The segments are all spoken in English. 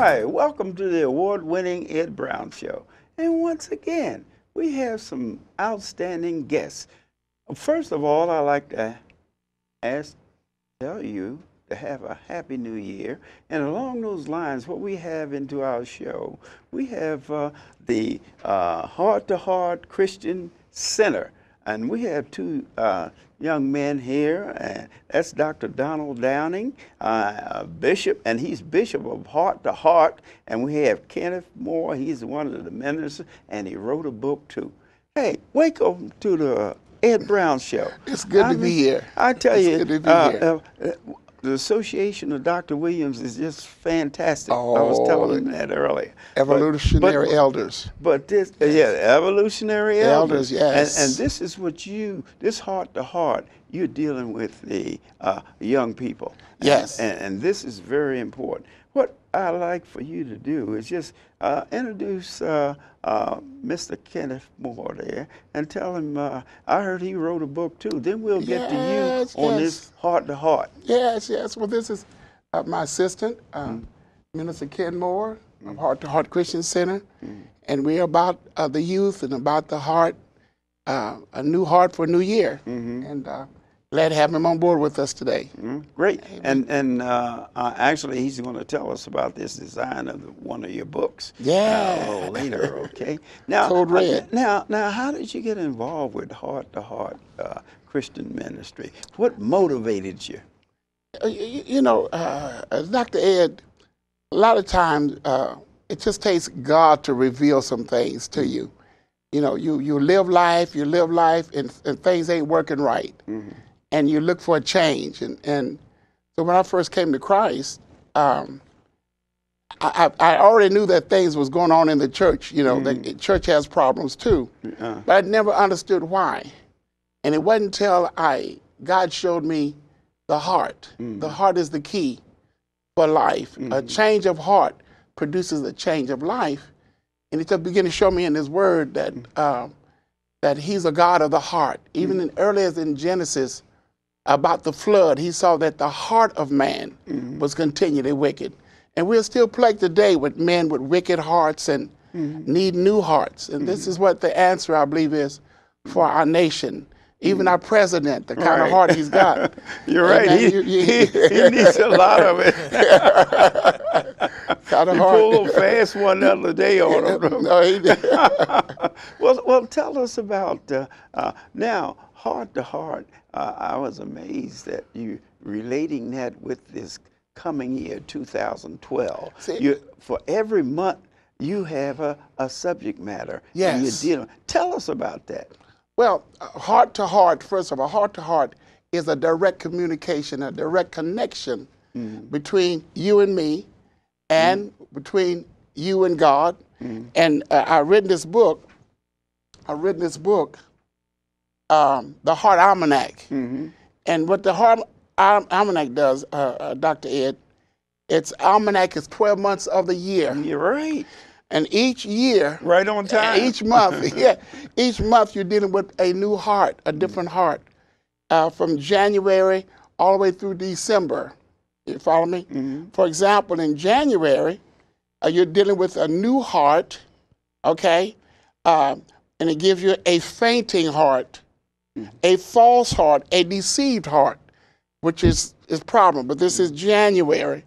right, welcome to the award-winning Ed Brown Show. And once again, we have some outstanding guests. First of all, I'd like to tell you to have a happy new year. And along those lines, what we have into our show, we have the Heart to Heart Christian Center. And we have two young men here, and that's Dr. Donald Downing, Bishop, and he's Bishop of Heart to Heart. And we have Kenneth Moore, he's one of the ministers, and he wrote a book too. Hey, welcome to the Ed Brown Show. It's good to be here. I tell it's you, good to be here. The Association of Dr. Williams is just fantastic. I was telling him that earlier. Evolutionary elders. But this, evolutionary elders. Yes. And this is what this Heart to Heart, you're dealing with the young people. Yes. And this is very important. What I'd like for you to do is just introduce Mr. Kenneth Moore there and tell him, I heard he wrote a book too. Then we'll get to you on this Heart to Heart. Yes. Well, this is my assistant, Minister Ken Moore of Heart to Heart Christian Center. And we're about the youth and about the heart, a new heart for a new year. And glad to have him on board with us today. Great. And actually, he's going to tell us about this design of one of your books. Yeah. A little later, okay? Now, Code Red. Now, how did you get involved with Heart to Heart Christian Ministry? What motivated you? You know, Dr. Ed, a lot of times it just takes God to reveal some things to you. You know, you live life, and things ain't working right. And you look for a change. And so when I first came to Christ, I already knew that things was going on in the church. You know, the church has problems too. But I never understood why. And it wasn't until God showed me the heart. The heart is the key for life. A change of heart produces a change of life. And he just began to show me in his word that he's a God of the heart. Even early as in Genesis, about the flood, he saw that the heart of man was continually wicked. And we're still plagued today with men with wicked hearts and need new hearts. And this is what the answer, I believe, is for our nation. Even our president, the kind of heart he's got. You're right. He needs a lot of it. Kind of he heart. pulled a little fast one the other day on him. No, he did. Well, tell us about now, Heart to Heart. I was amazed that you relating that with this coming year, 2012. For every month, you have a subject matter. Yes. And you're dealing. Tell us about that. Well, Heart to Heart, first of all, Heart to Heart is a direct communication, a direct connection between you and me and between you and God. And I've written this book, The Heart Almanac. And what the Heart Almanac does, Dr. Ed, its almanac is 12 months of the year. You're right. And each year, right on time. Each month, each month you're dealing with a new heart, a different heart, from January all the way through December. You follow me? For example, in January, you're dealing with a new heart, okay? And it gives you a fainting heart, a false heart, a deceived heart, which is problem. But this is January.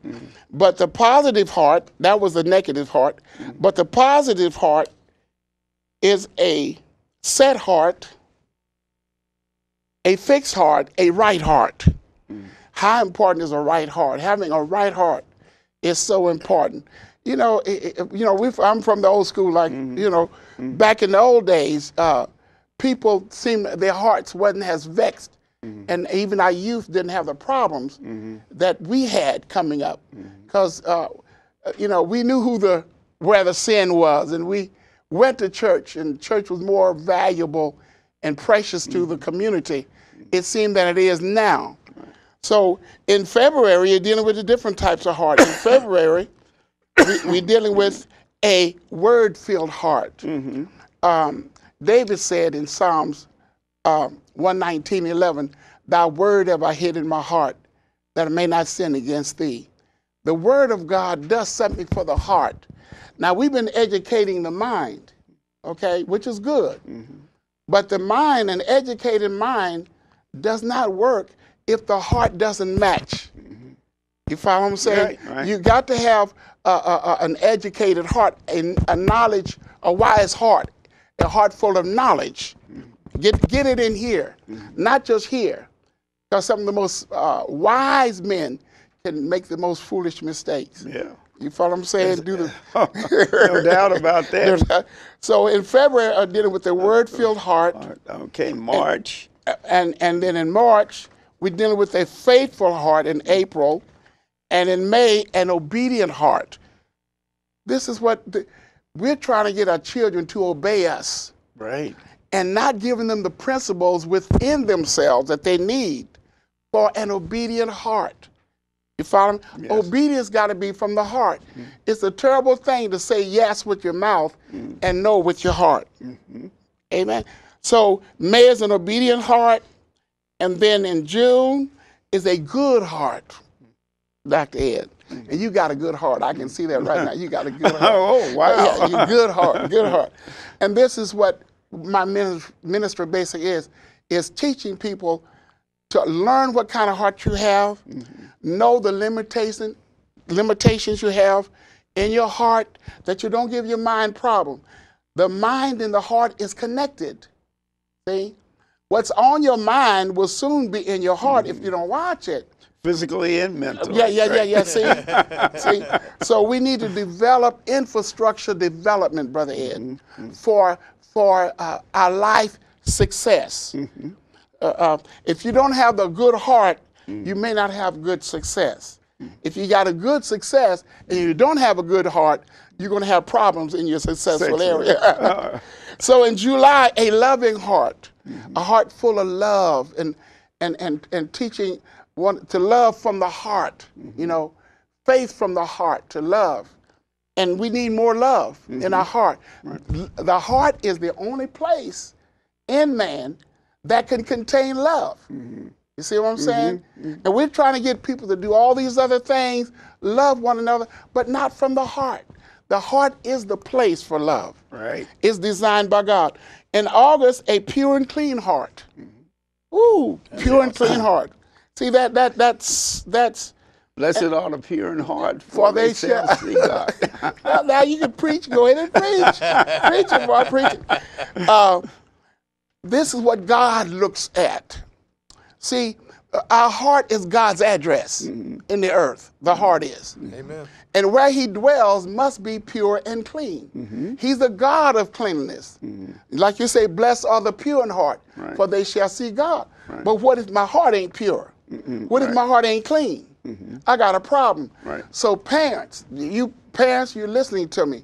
But the positive heart, that was the negative heart, but the positive heart is a set heart, a fixed heart, a right heart. How important is a right heart? Having a right heart is so important. You know, I'm from the old school, like, you know, back in the old days, people seemed their hearts wasn't as vexed. And even our youth didn't have the problems that we had coming up. Because, you know, we knew where the sin was, and we went to church, and church was more valuable and precious to the community, it seemed, than it is now. So in February, you're dealing with the different types of heart. In February, we're dealing with a word-filled heart. David said in Psalms 119:11, "Thy word have I hid in my heart, that I may not sin against thee." The Word of God does something for the heart. Now, we've been educating the mind, okay, which is good. But the mind, an educated mind, does not work if the heart doesn't match. You follow what I'm saying? Right. You got to have an educated heart, a knowledge, a wise heart, a heart full of knowledge. Get it in here, not just here. Because some of the most wise men can make the most foolish mistakes. Yeah. You follow what I'm saying? No doubt about that. So in February, I'm dealing with the word-filled heart. Okay, March. And then in March, we're dealing with a faithful heart in April. And in May, an obedient heart. This is what we're trying to get our children to obey us. Right. And not giving them the principles within themselves that they need for an obedient heart. You follow me? Yes. Obedience got to be from the heart. It's a terrible thing to say yes with your mouth and no with your heart. Amen. So May is an obedient heart, and then in June is a good heart, Dr. Ed. And you got a good heart. I can see that right now. You got a good heart. Oh, wow. Yeah, you good heart, good heart. And this is what my ministry basically is teaching people to learn what kind of heart you have, know the limitations you have in your heart, that you don't give your mind problem. The mind and the heart is connected. See? What's on your mind will soon be in your heart if you don't watch it. Physically and mentally. Yeah. See? So we need to develop infrastructure development, Brother Ed, for our life success. If you don't have a good heart, you may not have good success. If you got a good success and you don't have a good heart, you're going to have problems in your successful area. So in July, a loving heart, a heart full of love and teaching to love from the heart, you know, faith from the heart to love. And we need more love in our heart. The heart is the only place in man that can contain love. You see what I'm saying? And we're trying to get people to do all these other things, love one another, but not from the heart. The heart is the place for love. Right. It's designed by God. In August, a pure and clean heart. Ooh, pure and clean heart. See, that's blessed are the pure in heart, for they shall see God. Now you can preach. Go ahead and preach. Preach it, boy, preach it. This is what God looks at. See, our heart is God's address in the earth. The heart is. Amen. And where he dwells must be pure and clean. He's the God of cleanliness. Like you say, blessed are the pure in heart, for they shall see God. But what if my heart ain't pure? What if my heart ain't clean? I got a problem. So parents, you're listening to me.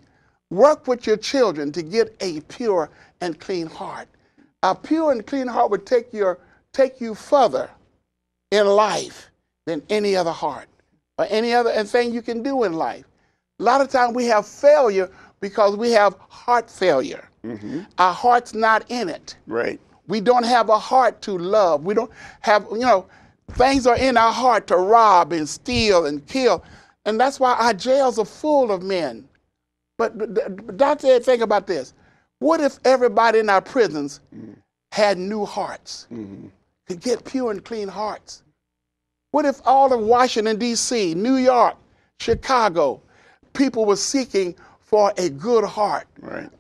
Work with your children to get a pure and clean heart. A pure and clean heart would take you further in life than any other heart or any other thing you can do in life. A lot of times we have failure because we have heart failure. Our heart's not in it. Right. We don't have a heart to love. We don't have, things are in our heart to rob and steal and kill. And that's why our jails are full of men. But Dr. Ed, think about this. What if everybody in our prisons had new hearts, could get pure and clean hearts? What if all of Washington, D.C., New York, Chicago, people were seeking for a good heart,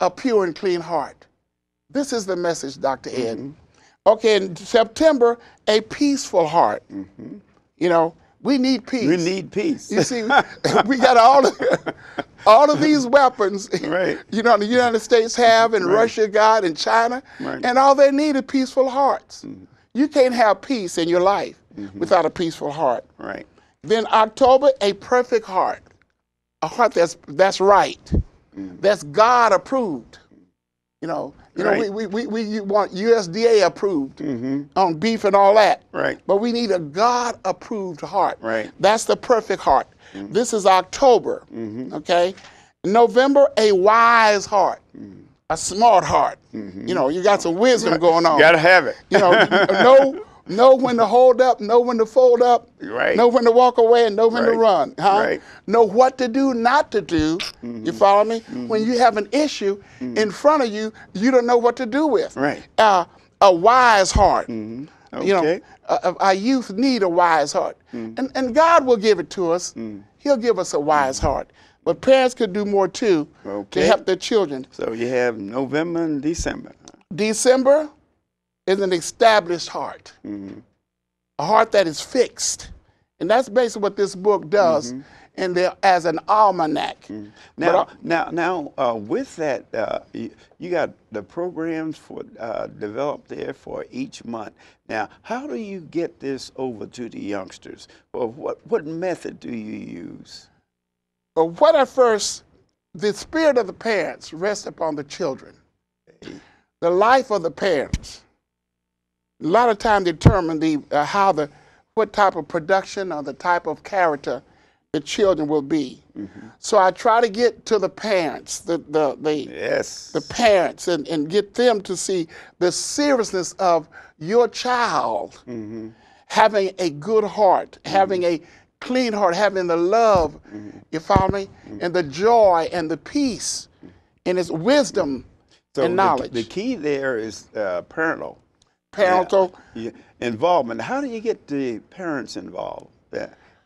a pure and clean heart? This is the message, Dr. Ed. Okay, in September, a peaceful heart. We need peace. We need peace. You see, we got all of these weapons, the United States have, and Russia got, and China, and all they need are peaceful hearts. You can't have peace in your life without a peaceful heart. Then October, a perfect heart, a heart that's right, that's God approved. We want USDA approved on beef and all that. But we need a God approved heart. That's the perfect heart. This is October. Okay. November, a wise heart, a smart heart. You got some wisdom going on. You got to have it. Know when to hold up, know when to fold up, Right. know when to walk away, and know when to Right. run. Huh? Right. Know what to do, not to do. You follow me? When you have an issue in front of you, you don't know what to do with. Right. A wise heart. Okay. You know, our youth need a wise heart. And God will give it to us. He'll give us a wise heart. But parents could do more too to help their children. So you have November and December. December is an established heart, a heart that is fixed. And that's basically what this book does and as an almanac. Now, with that, you got the programs for developed there for each month. Now, how do you get this over to the youngsters? Or what method do you use? But what at first, the spirit of the parents rests upon the children. The life of the parents, a lot of times determine what type of production or the type of character the children will be. So I try to get to the parents, the parents, and get them to see the seriousness of your child having a good heart, having a clean heart, having the love, you follow me, and the joy and the peace and its wisdom and knowledge. The key there is parental involvement. How do you get the parents involved?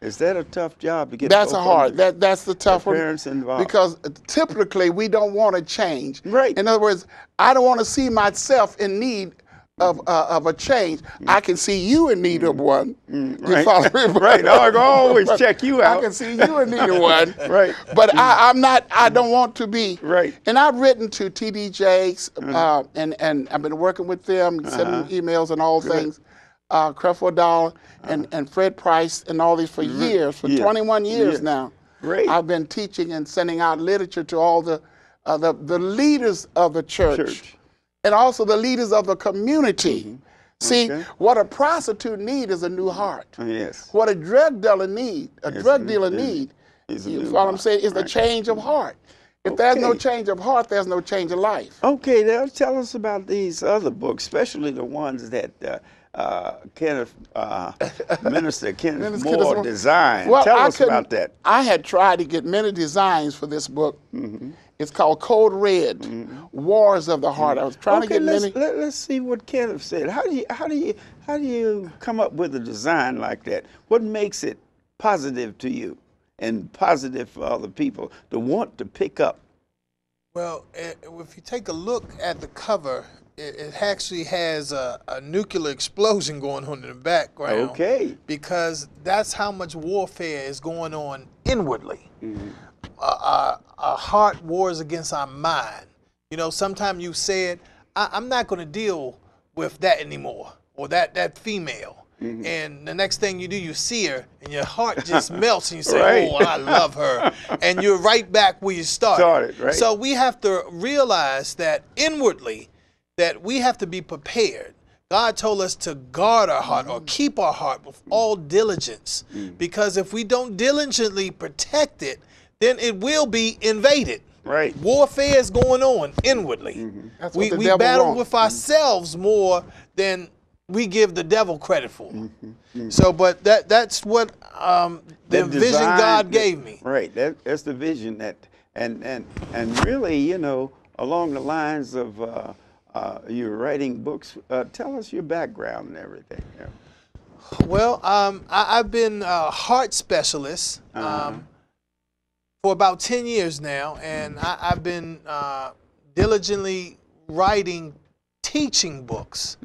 Is that a tough job to get? That's that's the tough one. Parents involved. Because typically we don't want to change. Right. In other words, I don't want to see myself in need of a change. I can see you in need of one. Right. Follow me? Right. I always check you out. I can see you in need of one. Right. But I'm not. I don't want to be. Right. And I've written to TD Jakes, and I've been working with them, sending emails and all things. Creflo Dollar and Fred Price and all these for years, for 21 years now. Great. I've been teaching and sending out literature to all the leaders of the church. And also the leaders of the community. See, what a prostitute needs is a new heart. Yes. What a drug dealer needs, you follow what I'm saying, is the change of heart. If there's no change of heart, there's no change of life. Okay, now tell us about these other books, especially the ones that Minister Kenneth Moore designed. Well, tell us about that. I had tried to get many designs for this book. It's called Code Red, Wars of the Heart. I was trying to get many. Let's see what Kenneth said. How do you come up with a design like that? What makes it positive to you and positive for other people to want to pick up? Well, if you take a look at the cover, it actually has a nuclear explosion going on in the background. Okay. Because that's how much warfare is going on inwardly. Our heart wars against our mind. You know, sometimes you said, I'm not going to deal with that anymore, or that female. And the next thing you do, you see her, and your heart just melts, and you say, oh, I love her. And you're right back where you started. Right? So we have to realize that inwardly, that we have to be prepared. God told us to guard our heart or keep our heart with all diligence. Because if we don't diligently protect it, then it will be invaded. Right. Warfare is going on inwardly. We battle with ourselves more than we give the devil credit for. So, but that's what the vision God gave me. Right. That's the vision that, and really, you know, along the lines of you're writing books. Tell us your background and everything. Yeah. Well, I've been a heart specialist for about 10 years now, and I've been diligently writing teaching books.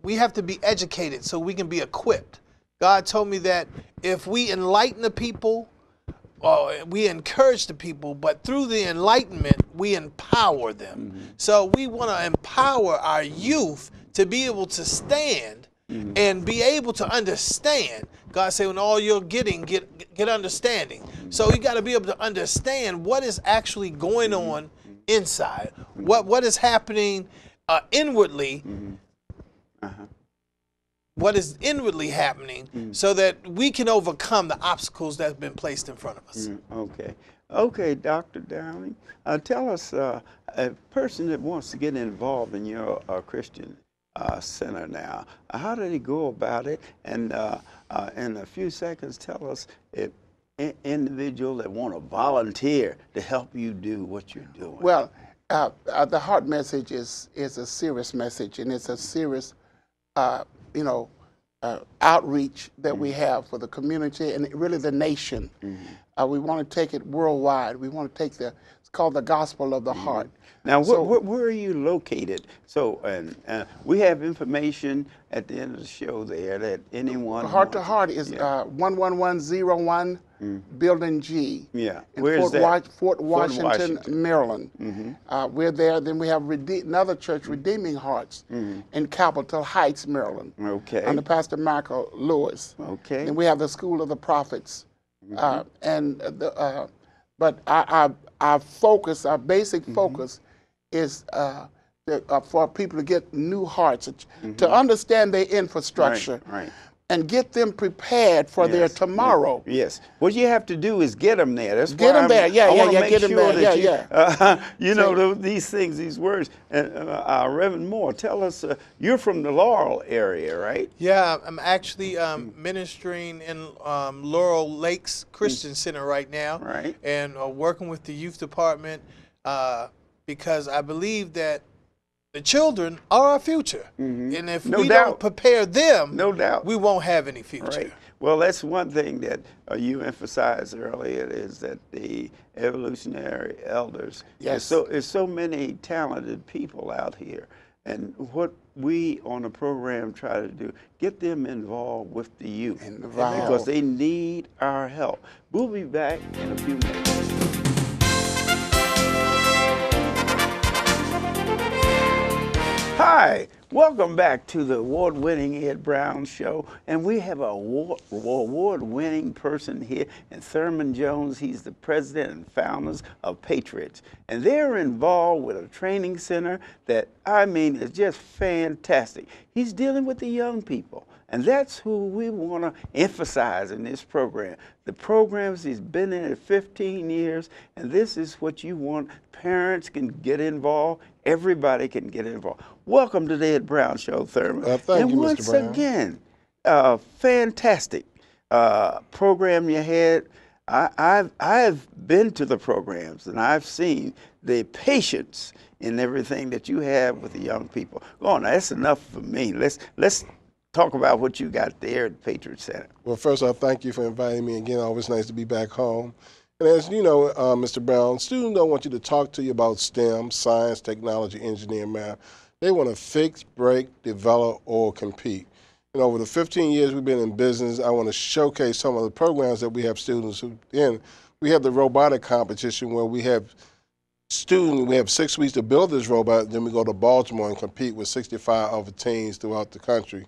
We have to be educated so we can be equipped. God told me that if we enlighten the people, we encourage the people, but through the enlightenment, we empower them. So we want to empower our youth to be able to stand and be able to understand. God said, when all you're getting, get understanding. So you got to be able to understand what is actually going on inside, what is happening inwardly, what is inwardly happening, so that we can overcome the obstacles that have been placed in front of us. Okay, Dr. Downing, tell us, a person that wants to get involved in your Christian Center now. How did he go about it? And in a few seconds, tell us if individual that want to volunteer to help you do what you're doing. Well, the heart message is a serious message, and it's a serious, you know, outreach that we have for the community and really the nation. We want to take it worldwide. We want to take it's called the gospel of the heart. Now, where are you located? So, and we have information at the end of the show there that anyone Heart to Heart is 11101 Building G. Yeah. In Where's that? Fort Washington, Maryland. We're there. Then we have another church, Redeeming Hearts, in Capitol Heights, Maryland. Okay. Under Pastor Michael Lewis. Okay. Then we have the School of the Prophets. But our focus, our basic focus, is for people to get new hearts, to understand their infrastructure, right. And get them prepared for their tomorrow. Yes. What you have to do is get them there. That's get them there. Yeah. Get them there. You know these things, these words. And Reverend Moore, tell us. You're from the Laurel area, right? Yeah, I'm actually ministering in Laurel Lakes Christian Center right now. Right. And working with the youth department because I believe that the children are our future. And if we don't prepare them, we won't have any future. Right. Well, that's one thing that you emphasized earlier, is that the evolutionary elders, there's so many talented people out here. And what we on the program try to do, get them involved with the youth because they need our help. We'll be back in a few minutes. Hi, welcome back to the award-winning Ed Brown Show, and we have an award-winning person here, and Thurman Jones. He's the president and founders of Patriots, and they're involved with a training center that, I mean, is just fantastic. He's dealing with the young people, and that's who we want to emphasize in this program. The programs, he's been in it 15 years, and this is what you want. Parents can get involved. Everybody can get involved. Welcome to the Ed Brown Show, Thurman. Thank you, Mr. Once Brown. again, fantastic program you had. I've been to the programs, and I've seen the patience in everything that you have with the young people. Go on, that's enough for me. Let's talk about what you got there at the Patriot Center. Well, first, I thank you for inviting me again. Always nice to be back home. And as you know, Mr. Brown, students don't want you to talk to you about STEM, science, technology, engineering, math. They want to fix, break, develop, or compete. And over the 15 years we've been in business, I want to showcase some of the programs that we have students who in. We have the robotic competition where we have students, we have 6 weeks to build this robot, then we go to Baltimore and compete with 65 other teams throughout the country.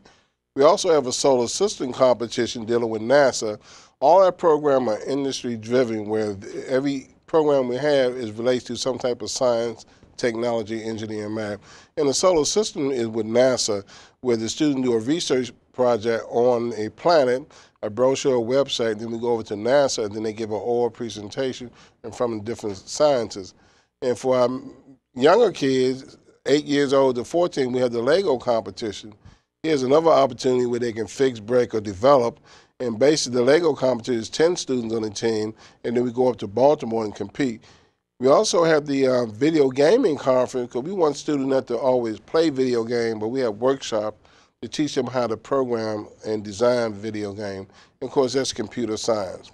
We also have a solar system competition dealing with NASA. All our programs are industry driven, where every program we have is related to some type of science, technology, engineering, math. And the solar system is with NASA, where the students do a research project on a planet, a brochure, a website, then we go over to NASA, and then they give an oral presentation in front of different scientists. And for our younger kids, 8 years old to 14, we have the Lego competition. Here's another opportunity where they can fix, break, or develop. And basically, the Lego competition is 10 students on the team, and then we go up to Baltimore and compete. We also have the video gaming conference, because we want students not to always play video game, but we have workshops to teach them how to program and design video game. And of course, that's computer science.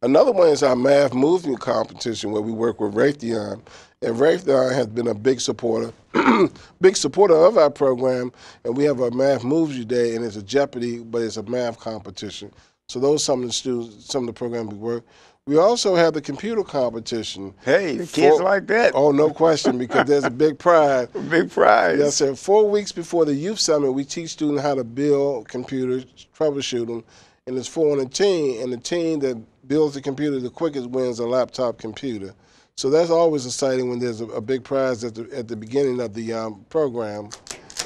Another one is our math movement competition, where we work with Raytheon. And Raytheon has been a big supporter of our program. And we have a Math Moves You Day, and it's a Jeopardy, but it's a math competition. So those are some of the students, some of the programs we work. We also have the computer competition. Hey, the kids like that. Oh, no question, because there's a big prize. Big prize. Yes, sir. 4 weeks before the Youth Summit, we teach students how to build computers, troubleshoot them, and it's 4 on a team, and the team that builds the computer the quickest wins a laptop computer. So that's always exciting when there's a big prize at the beginning of the program.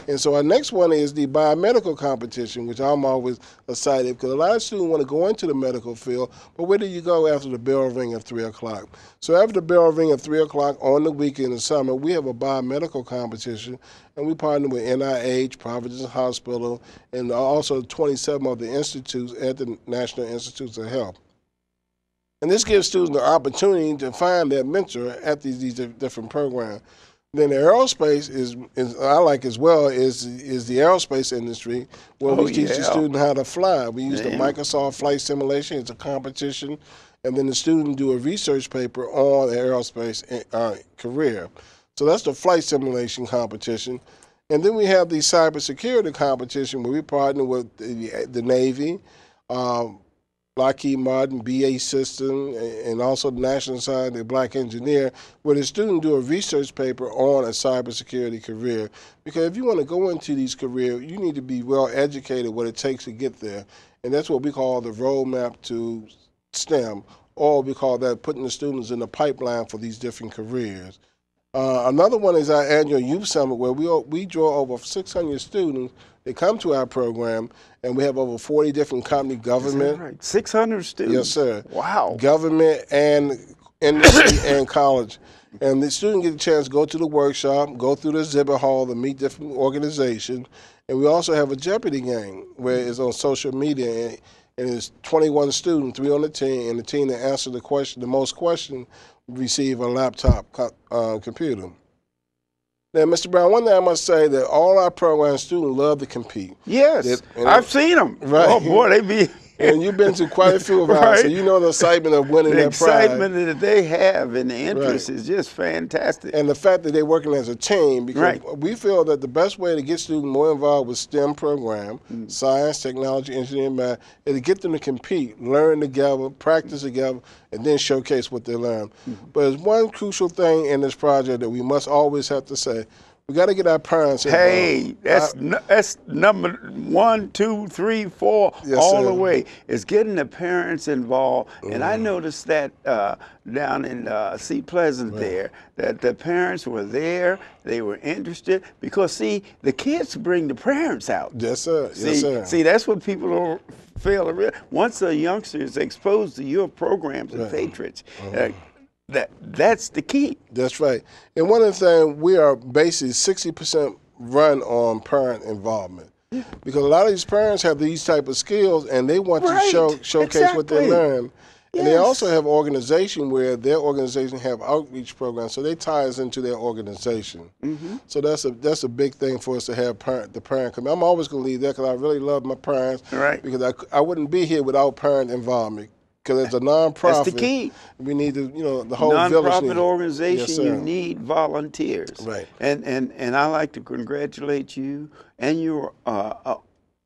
And so our next one is the biomedical competition, which I'm always excited because a lot of students want to go into the medical field, but where do you go after the bell ring at 3 o'clock? So after the bell ring at 3 o'clock on the weekend in summer, we have a biomedical competition, and we partner with NIH, Providence Hospital, and also 27 of the institutes at the National Institutes of Health. And this gives students the opportunity to find their mentor at these different programs. Then the aerospace is I like as well is the aerospace industry where we teach the student how to fly. We use the Microsoft Flight Simulation. It's a competition, and then the student do a research paper on the aerospace career. So that's the flight simulation competition. And then we have the cybersecurity competition where we partner with the Navy, Lockheed Martin, BA System, and also the National Society of Black Engineer, where the student do a research paper on a cybersecurity career. Because if you want to go into these careers, you need to be well educated what it takes to get there. And that's what we call the roadmap to STEM, or we call that putting the students in the pipeline for these different careers. Another one is our annual youth summit, where we draw over 600 students. They come to our program, and we have over 40 different company, government. Is that right? 600 students? Yes, sir. Wow. Government and industry and college. And the student get a chance to go to the workshop, go through the exhibit hall to meet different organizations. And we also have a Jeopardy game where it's on social media, and it's 21 students, 3 on the team, and the team that answer the most questions receive a laptop computer. Now, Mr. Brown, one thing I must say that all our program students love to compete. Yes, I've seen them. Right. Oh boy, they be. And you've been to quite a few of ours, Right. so you know the excitement of winning The that prize. excitement that they have and the interest is just fantastic. And the fact that they're working as a team, because we feel that the best way to get students more involved with STEM program, science, technology, engineering, math, is to get them to compete, learn together, practice together, and then showcase what they learn. But there's one crucial thing in this project that we must always have to say. We got to get our parents involved. Hey, that's number 1, 2, 3, 4, Yes, all sir. the way. It's getting the parents involved. And I noticed that down in Seat Pleasant there, that the parents were there, they were interested, because see, the kids bring the parents out. Yes, sir. See, Yes, sir. see, that's what people don't fail to realize. Once a youngster is exposed to your programs and patronage, that's the key. That's right. And one of the things, we are basically 60% run on parent involvement. Because a lot of these parents have these type of skills, and they want to showcase what they learn. And they also have organization where their organization have outreach programs, so they tie us into their organization. So that's a big thing for us to have the parent come. I'm always going to leave that because I really love my parents. Right. Because I wouldn't be here without parent involvement. Because it's a nonprofit. That's the key. We need to, the whole village. Nonprofit organization, Yes, you need volunteers. Right. And I like to congratulate you and your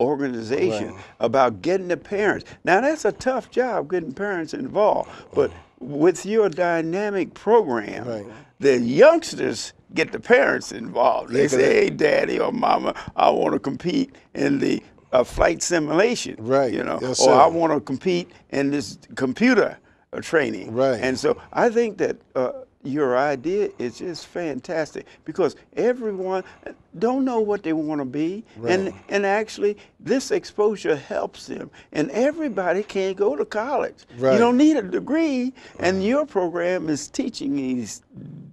organization about getting the parents. Now that's a tough job, getting parents involved, but with your dynamic program, the youngsters get the parents involved. They say, hey, daddy or mama, I want to compete in the flight simulation, Yes, or sir. I want to compete in this computer training. And so I think that your idea is just fantastic, because everyone don't know what they want to be, and actually this exposure helps them. And everybody can't go to college. You don't need a degree, and your program is teaching these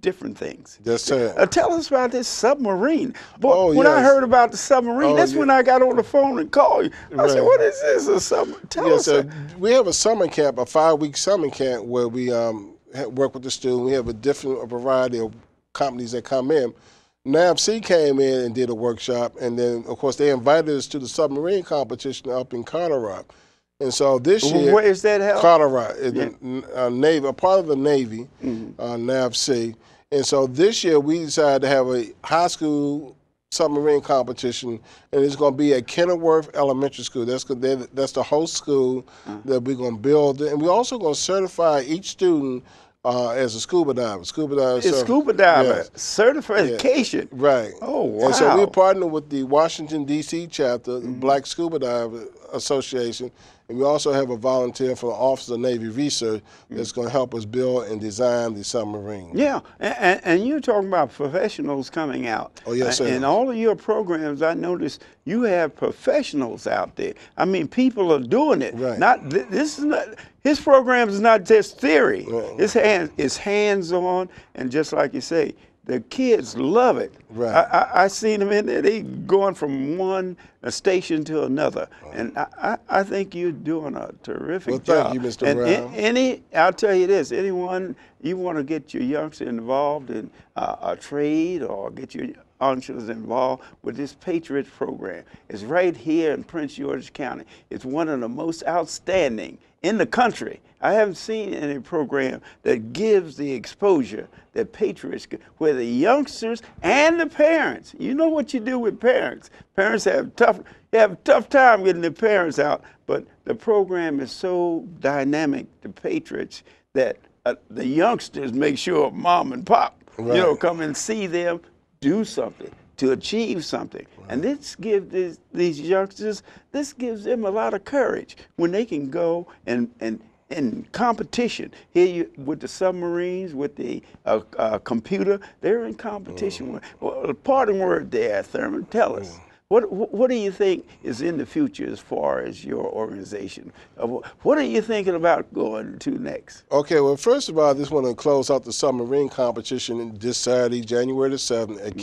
different things. Yes, sir. Tell us about this submarine. Boy, when I yes. heard about the submarine, that's when I got on the phone and called you. I said, what is this, a submarine? Tell us. We have a summer camp, a 5-week summer camp, where we work with the students. We have a variety of companies that come in. NAVC came in and did a workshop, and then, of course, they invited us to the submarine competition up in Colorado. And so this year, where is that held? Colorado, Navy, a part of the Navy, NAVC. And so this year we decided to have a high school submarine competition, and it's going to be at Kenilworth Elementary School. That's the host school that we're going to build, and we're also going to certify each student as a scuba diver. Scuba diver certification. Right. Oh, wow. And so we're partnering with the Washington, D.C. chapter, Black Scuba Diver Association, and we also have a volunteer from the Office of Navy Research that's going to help us build and design the submarine. Yeah, and you're talking about professionals coming out. Oh, yes, sir. In all of your programs, I noticed you have professionals out there. I mean, people are doing it. Right. This is not his program is not just theory. Right. It's hands-on, and just like you say, the kids love it. Right. I seen them in there. They going from one station to another, and I think you're doing a terrific job. Thank you, Mr. And Brown. I'll tell you this: anyone you want to get your youngsters involved in a trade or get your youngsters involved with this Patriot program, it's right here in Prince George's County. It's one of the most outstanding in the country. I haven't seen any program that gives the exposure that Patriots get, where the youngsters and the parents. You know what you do with parents. Parents have a tough time getting their parents out, but the program is so dynamic, the Patriots, that the youngsters make sure mom and pop, Right. come and see them do something to achieve something. Right. And this gives these youngsters, this gives them a lot of courage when they can go and in competition. Here with the submarines, with the computer, they're in competition. Well, a parting word there, Thurman, tell us. What do you think is in the future as far as your organization? What are you thinking about going to next? Okay, well, first of all, I just want to close out the submarine competition this Saturday, January the 7th, at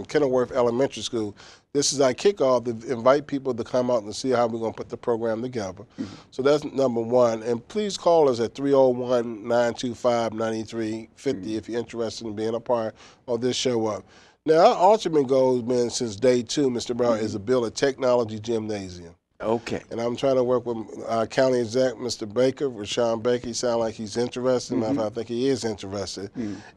Kenilworth Elementary School. This is our kickoff to invite people to come out and see how we're going to put the program together. So that's number one. And please call us at 301-925-9350 if you're interested in being a part of this show up. Now, our ultimate goal has been since day two, Mr. Brown, is to build a technology gymnasium. Okay. And I'm trying to work with our county exec, Mr. Baker, Rashawn Baker. He sounds like he's interested. I think he is interested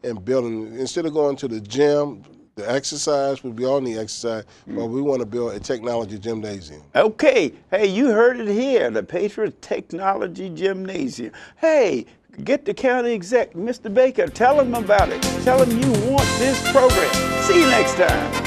in building, instead of going to the gym, the exercise, we all need exercise, but we want to build a technology gymnasium. Okay. Hey, you heard it here, the Patriot Technology Gymnasium. Hey, get the county exec, Mr. Baker, tell him about it. Tell him you want this program. See you next time.